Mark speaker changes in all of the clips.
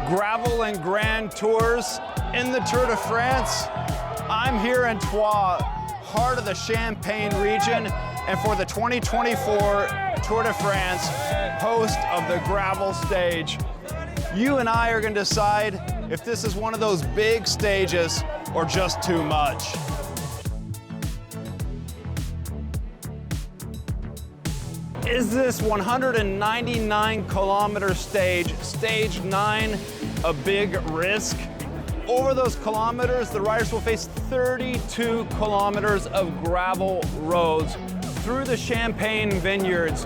Speaker 1: gravel and grand tours in the Tour de France. I'm here in Troyes, heart of the Champagne region, and for the 2024 Tour de France, host of the gravel stage. You and I are going to decide if this is one of those big stages or just too much. Is this 199-kilometer stage, stage 9, a big risk? Over those kilometers, the riders will face 32 kilometers of gravel roads through the Champagne vineyards,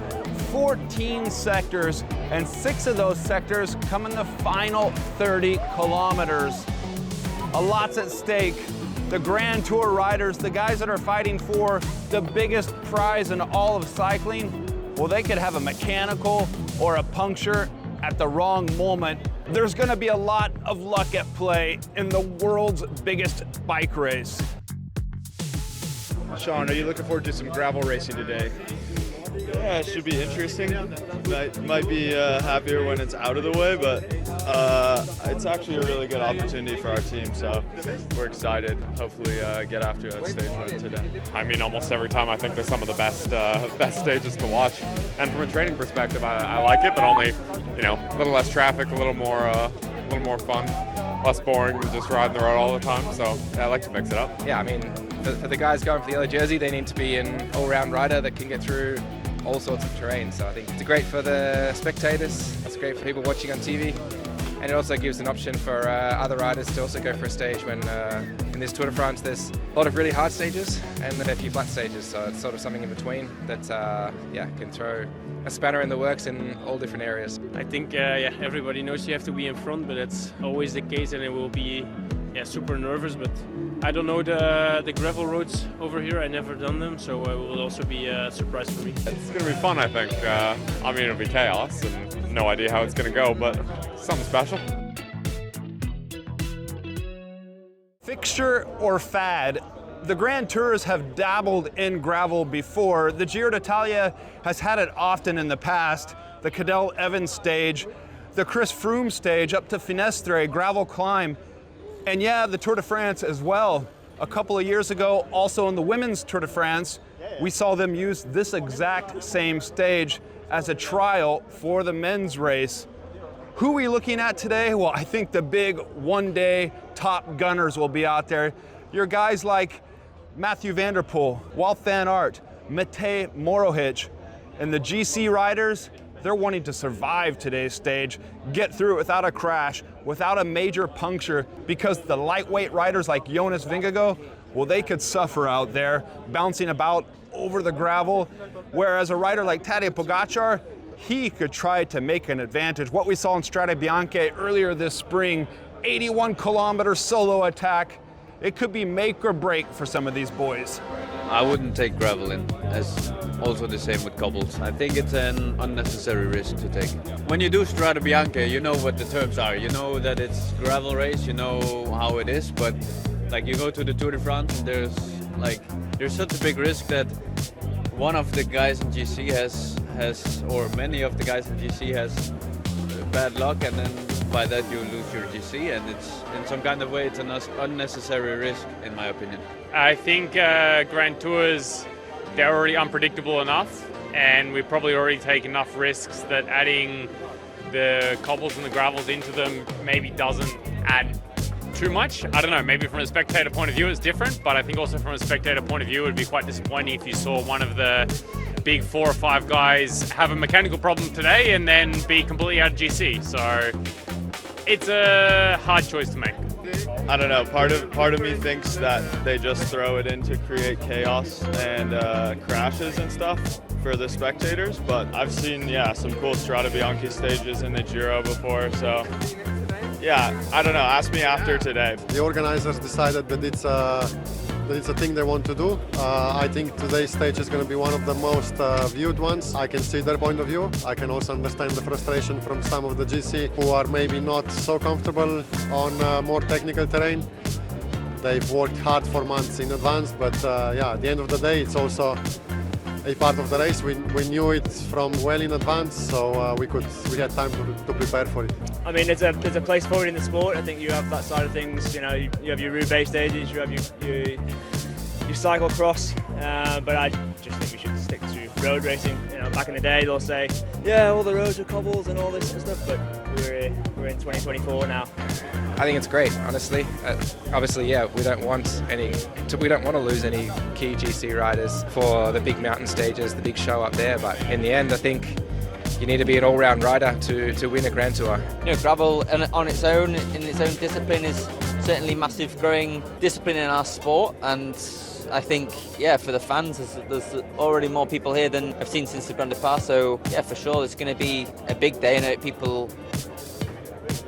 Speaker 1: 14 sectors, and 6 of those sectors come in the final 30 kilometers. A lot's at stake. The Grand Tour riders, the guys that are fighting for the biggest prize in all of cycling, well, they could have a mechanical or a puncture at the wrong moment. There's gonna be a lot of luck at play in the world's biggest bike race.
Speaker 2: Sean, are you looking forward to some gravel racing today?
Speaker 3: Yeah, it should be interesting. Might be happier when it's out of the way, but it's actually a really good opportunity for our team, so we're excited. Hopefully get after that stage run today.
Speaker 4: I mean, almost every time I think they're some of the best stages to watch. And from a training perspective, I like it, but only, a little less traffic, a little more fun, less boring than just riding the road all the time. So yeah, I like to mix it up.
Speaker 5: Yeah, I mean, for the guys going for the yellow jersey, they need to be an all-round rider that can get through all sorts of terrain. So I think it's great for the spectators, it's great for people watching on TV, and it also gives an option for other riders to also go for a stage when in this Tour de France there's a lot of really hard stages and then a few flat stages, so it's sort of something in between that can throw a spanner in the works in all different areas.
Speaker 6: I think everybody knows you have to be in front, but that's always the case, and it will be super nervous, but I don't know the gravel roads over here. I never done them, so it will also be a surprise for me.
Speaker 4: It's going to be fun, I think. I mean, it'll be chaos and no idea how it's going to go, but something special.
Speaker 1: Fixture or fad? The Grand Tours have dabbled in gravel before. The Giro d'Italia has had it often in the past. The Cadel Evans stage, the Chris Froome stage up to Finestre, gravel climb. And yeah, the Tour de France as well. A couple of years ago, also in the women's Tour de France, we saw them use this exact same stage as a trial for the men's race. Who are we looking at today? Well, I think the big one-day top gunners will be out there. Your guys like Mathieu van der Poel, Wout van Aert, Matej Mohoric, and the GC riders, they're wanting to survive today's stage, get through it without a crash, without a major puncture, because the lightweight riders like Jonas Vingegaard, well, they could suffer out there, bouncing about over the gravel, whereas a rider like Tadej Pogačar, he could try to make an advantage. What we saw in Strade Bianche earlier this spring, 81-kilometer solo attack, it could be make or break for some of these boys.
Speaker 7: I wouldn't take gravel in, as also the same with cobbles. I think it's an unnecessary risk to take. When you do Strade Bianche, you know what the terms are. You know that it's gravel race, you know how it is, but like you go to the Tour de France, there's such a big risk that one of the guys in GC has or many of the guys in GC has bad luck, and then by that you lose your GC, and it's in some kind of way it's an unnecessary risk in my opinion.
Speaker 6: I think Grand Tours, they're already unpredictable enough, and we probably already take enough risks that adding the cobbles and the gravels into them maybe doesn't add too much. I don't know, maybe from a spectator point of view it's different, but I think also from a spectator point of view it would be quite disappointing if you saw one of the big 4 or 5 guys have a mechanical problem today and then be completely out of GC. So it's a hard choice to make.
Speaker 3: I don't know, part of me thinks that they just throw it in to create chaos and crashes and stuff for the spectators, but I've seen some cool Strade Bianche stages in the Giro before, so yeah, I don't know, ask me after today.
Speaker 8: The organizers decided that it's a thing they want to do. I think today's stage is going to be one of the most viewed ones. I can see their point of view. I can also understand the frustration from some of the GC who are maybe not so comfortable on more technical terrain. They've worked hard for months in advance, but at the end of the day, it's also a part of the race. We knew it from well in advance, so we had time to prepare for it.
Speaker 9: I mean, there's a place for it in the sport. I think you have that side of things. You know, you have your route-based stages, you have your cyclocross, but I just think we should stick to road racing. You know, back in the day, they'll say, yeah, all the roads are cobbles and all this sort of stuff, but we're in 2024 now.
Speaker 5: I think it's great, honestly. Obviously, yeah, we don't want to lose any key GC riders for the big mountain stages, the big show up there. But in the end, I think you need to be an all-round rider to win a Grand Tour.
Speaker 10: You know, gravel on its own, in its own discipline, is certainly massive growing discipline in our sport, and I think, yeah, for the fans, there's already more people here than I've seen since the Grand Depart, so yeah, for sure, it's going to be a big day, and people,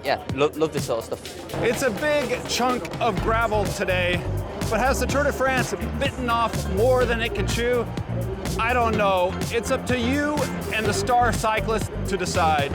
Speaker 10: yeah, love this sort of stuff.
Speaker 1: It's a big chunk of gravel today, but has the Tour de France bitten off more than it can chew? I don't know. It's up to you and the star cyclist to decide.